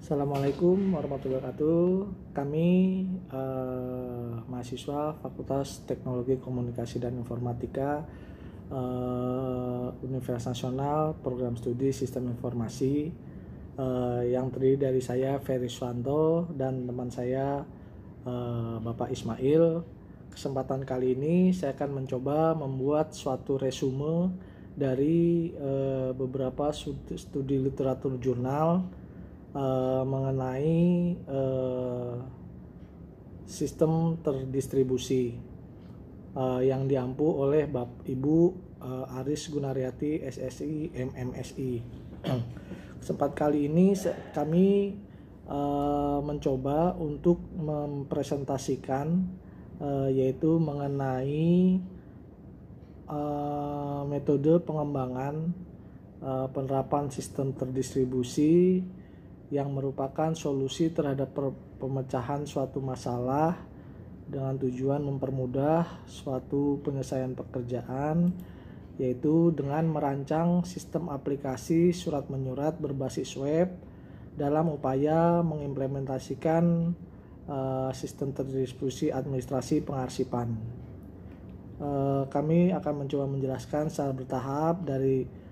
Assalamualaikum warahmatullahi wabarakatuh. Kami mahasiswa Fakultas Teknologi Komunikasi dan Informatika Universitas Nasional Program Studi Sistem Informasi yang terdiri dari saya Ferry Suwanto dan teman saya Bapak Ismail. Kesempatan kali ini saya akan mencoba membuat suatu resume dari beberapa studi literatur jurnal mengenai sistem terdistribusi yang diampu oleh Ibu Aris Gunariyati SSI MMSI. Kesempatan kali ini kami mencoba untuk mempresentasikan yaitu mengenai metode pengembangan penerapan sistem terdistribusi yang merupakan solusi terhadap pemecahan suatu masalah dengan tujuan mempermudah suatu penyelesaian pekerjaan, yaitu dengan merancang sistem aplikasi surat menyurat berbasis web dalam upaya mengimplementasikan sistem terdistribusi administrasi pengarsipan. Kami akan mencoba menjelaskan secara bertahap. Dari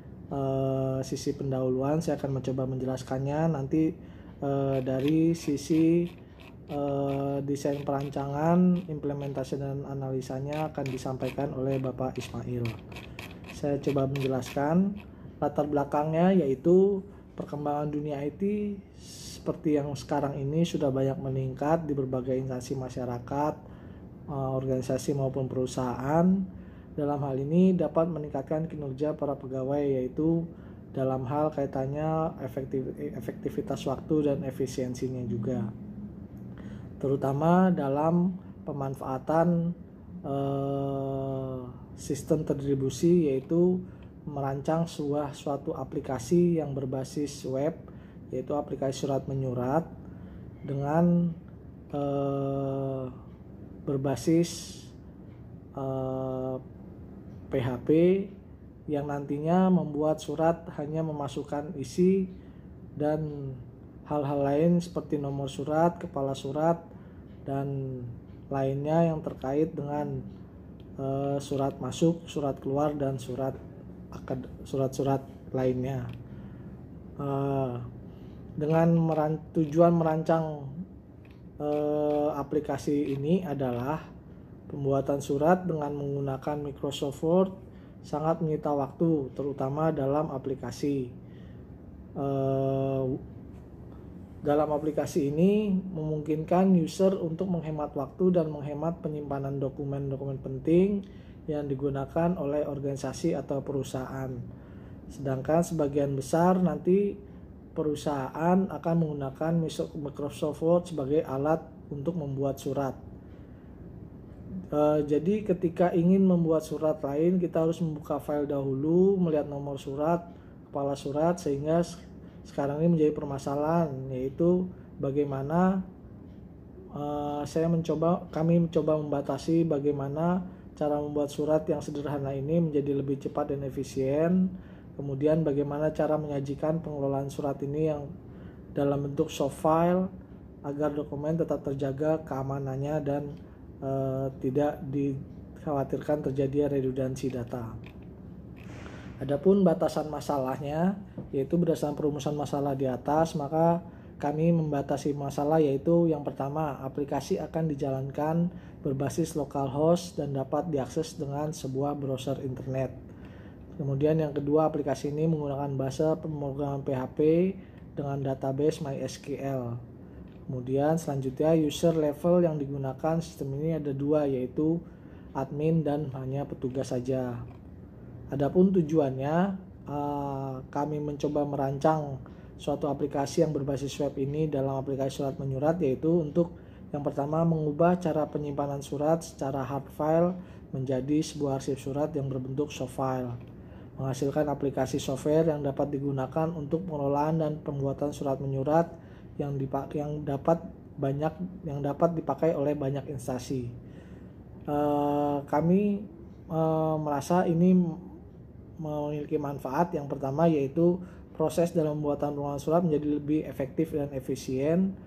sisi pendahuluan saya akan mencoba menjelaskannya, nanti dari sisi desain perancangan, implementasi dan analisanya akan disampaikan oleh Bapak Ismail. Saya coba menjelaskan latar belakangnya, yaitu perkembangan dunia IT seperti yang sekarang ini sudah banyak meningkat di berbagai instansi masyarakat, organisasi maupun perusahaan. Dalam hal ini dapat meningkatkan kinerja para pegawai, yaitu dalam hal kaitannya efektivitas waktu dan efisiensinya juga, terutama dalam pemanfaatan sistem terdistribusi, yaitu merancang suatu aplikasi yang berbasis web, yaitu aplikasi surat menyurat dengan berbasis PHP yang nantinya membuat surat hanya memasukkan isi dan hal-hal lain seperti nomor surat, kepala surat, dan lainnya yang terkait dengan surat masuk, surat keluar, dan surat-surat lainnya. Dengan tujuan merancang aplikasi ini adalah pembuatan surat dengan menggunakan Microsoft Word sangat menyita waktu, terutama dalam aplikasi. Dalam aplikasi ini memungkinkan user untuk menghemat waktu dan menghemat penyimpanan dokumen-dokumen penting yang digunakan oleh organisasi atau perusahaan. Sedangkan sebagian besar nanti perusahaan akan menggunakan Microsoft Word sebagai alat untuk membuat surat. Jadi ketika ingin membuat surat lain, kita harus membuka file dahulu, melihat nomor surat, kepala surat, sehingga sekarang ini menjadi permasalahan, yaitu bagaimana kami mencoba membatasi bagaimana cara membuat surat yang sederhana ini menjadi lebih cepat dan efisien. Kemudian bagaimana cara menyajikan pengelolaan surat ini yang dalam bentuk soft file agar dokumen tetap terjaga keamanannya dan tidak dikhawatirkan terjadi redundansi data. Adapun batasan masalahnya, yaitu berdasarkan perumusan masalah di atas, maka kami membatasi masalah, yaitu yang pertama, aplikasi akan dijalankan berbasis localhost dan dapat diakses dengan sebuah browser internet. Kemudian yang kedua, aplikasi ini menggunakan bahasa pemrograman PHP dengan database MySQL. Kemudian selanjutnya, user level yang digunakan sistem ini ada dua, yaitu admin dan hanya petugas saja. Adapun tujuannya, kami mencoba merancang suatu aplikasi yang berbasis web ini dalam aplikasi surat menyurat, yaitu untuk yang pertama mengubah cara penyimpanan surat secara hard file menjadi sebuah arsip surat yang berbentuk soft file, menghasilkan aplikasi software yang dapat digunakan untuk pengelolaan dan pembuatan surat menyurat yang dapat dipakai oleh banyak instansi. Kami merasa ini memiliki manfaat. Yang pertama yaitu proses dalam pembuatan pengelolaan surat menjadi lebih efektif dan efisien.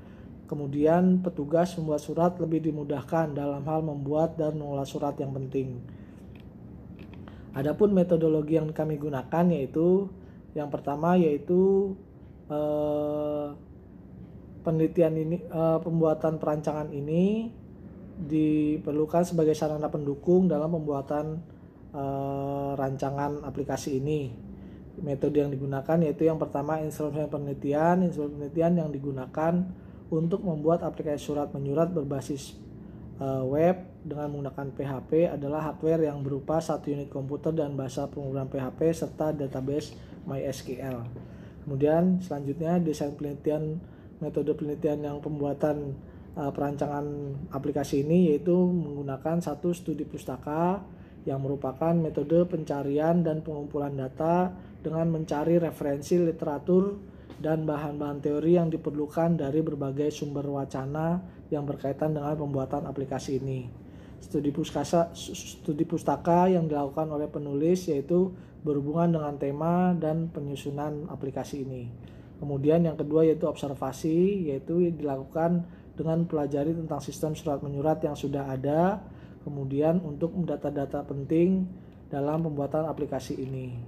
Kemudian petugas membuat surat lebih dimudahkan dalam hal membuat dan mengolah surat yang penting. Adapun metodologi yang kami gunakan yaitu yang pertama yaitu penelitian ini, pembuatan perancangan ini diperlukan sebagai sarana pendukung dalam pembuatan rancangan aplikasi ini. Metode yang digunakan yaitu yang pertama instrumen penelitian yang digunakan untuk membuat aplikasi surat menyurat berbasis web dengan menggunakan PHP adalah hardware yang berupa satu unit komputer dan bahasa pemrograman PHP serta database MySQL. Kemudian selanjutnya desain penelitian, metode penelitian yang pembuatan perancangan aplikasi ini yaitu menggunakan satu studi pustaka yang merupakan metode pencarian dan pengumpulan data dengan mencari referensi literatur dan bahan-bahan teori yang diperlukan dari berbagai sumber wacana yang berkaitan dengan pembuatan aplikasi ini. Studi pustaka yang dilakukan oleh penulis yaitu berhubungan dengan tema dan penyusunan aplikasi ini. Kemudian yang kedua yaitu observasi, yaitu dilakukan dengan pelajari tentang sistem surat menyurat yang sudah ada, kemudian untuk data-data penting dalam pembuatan aplikasi ini.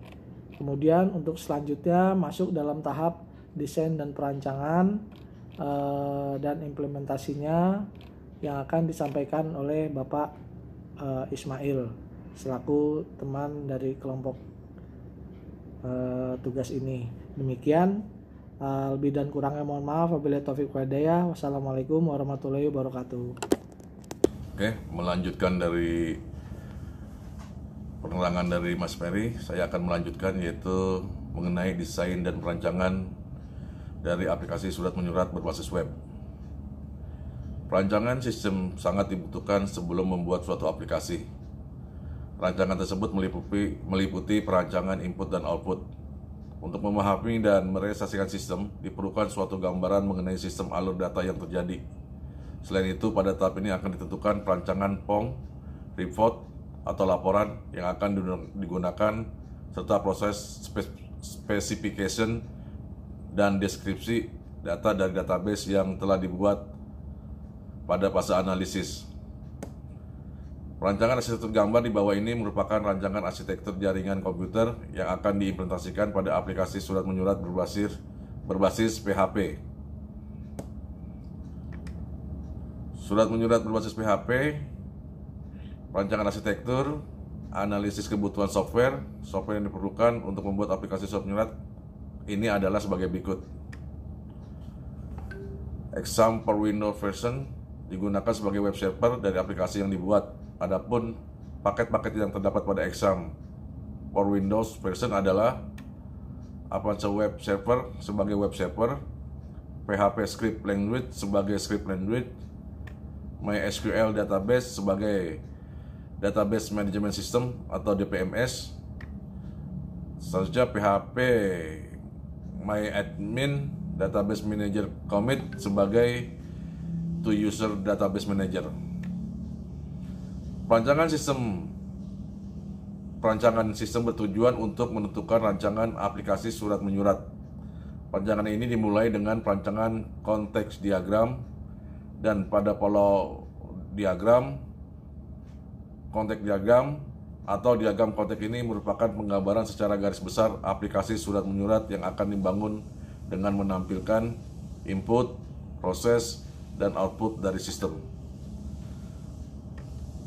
Kemudian untuk selanjutnya masuk dalam tahap desain dan perancangan dan implementasinya yang akan disampaikan oleh Bapak Ismail selaku teman dari kelompok tugas ini. Demikian, lebih dan kurangnya mohon maaf. Wabillahi taufiq wal hidayah. Wassalamualaikum warahmatullahi wabarakatuh. Oke, melanjutkan dari penerangan dari Mas Ferry, saya akan melanjutkan yaitu mengenai desain dan perancangan dari aplikasi surat menyurat berbasis web. Perancangan sistem sangat dibutuhkan sebelum membuat suatu aplikasi. Rancangan tersebut meliputi perancangan input dan output. Untuk memahami dan merealisasikan sistem, diperlukan suatu gambaran mengenai sistem alur data yang terjadi. Selain itu, pada tahap ini akan ditentukan perancangan PONG, report, atau laporan yang akan digunakan, serta proses specification dan deskripsi data dari database yang telah dibuat pada fase analisis. Rancangan arsitektur gambar di bawah ini merupakan rancangan arsitektur jaringan komputer yang akan diimplementasikan pada aplikasi surat menyurat berbasis PHP. Surat menyurat berbasis PHP, rancangan arsitektur, analisis kebutuhan software yang diperlukan untuk membuat aplikasi surat menyurat ini adalah sebagai berikut. Exam for Windows version digunakan sebagai web server dari aplikasi yang dibuat. Adapun paket-paket yang terdapat pada Exam for Windows version adalah Apache Web Server sebagai web server, PHP Script Language sebagai script language, MySQL Database sebagai Database Management System atau DPMS, selanjutnya PHP MyAdmin Database Manager Commit sebagai To User Database Manager. Perancangan sistem bertujuan untuk menentukan rancangan aplikasi surat menyurat. Perancangan ini dimulai dengan perancangan konteks diagram, dan pada pola diagram, konteks diagram atau diagram konteks ini merupakan penggambaran secara garis besar aplikasi surat menyurat yang akan dibangun dengan menampilkan input, proses, dan output dari sistem.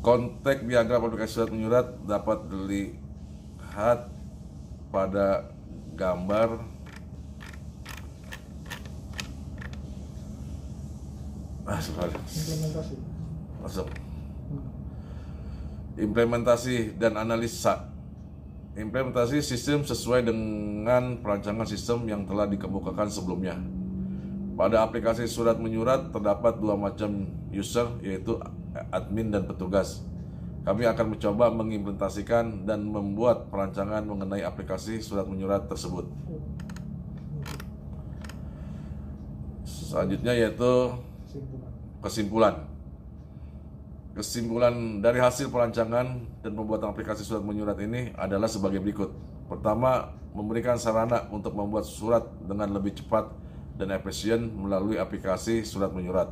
Konteks diagram aplikasi surat menyurat dapat dilihat pada gambar implementasi dan analisa. Implementasi sistem sesuai dengan perancangan sistem yang telah dikemukakan sebelumnya. Pada aplikasi surat menyurat terdapat dua macam user, yaitu admin dan petugas. Kami akan mencoba mengimplementasikan dan membuat perancangan mengenai aplikasi surat menyurat tersebut. Selanjutnya yaitu kesimpulan. Kesimpulan dari hasil perancangan dan pembuatan aplikasi surat menyurat ini adalah sebagai berikut. Pertama, memberikan sarana untuk membuat surat dengan lebih cepat dan efisien melalui aplikasi surat menyurat.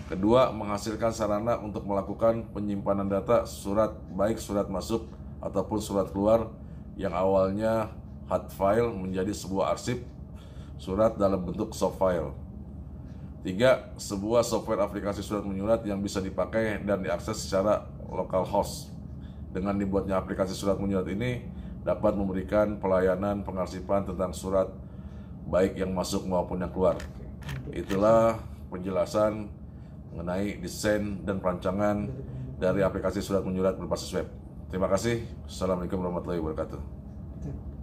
Kedua, menghasilkan sarana untuk melakukan penyimpanan data surat, baik surat masuk ataupun surat keluar yang awalnya hard file menjadi sebuah arsip surat dalam bentuk soft file. Tiga, sebuah software aplikasi surat menyurat yang bisa dipakai dan diakses secara localhost. Dengan dibuatnya aplikasi surat menyurat ini dapat memberikan pelayanan pengarsipan tentang surat baik yang masuk maupun yang keluar. Itulah penjelasan mengenai desain dan perancangan dari aplikasi surat menyurat berbasis web. Terima kasih. Assalamualaikum warahmatullahi wabarakatuh.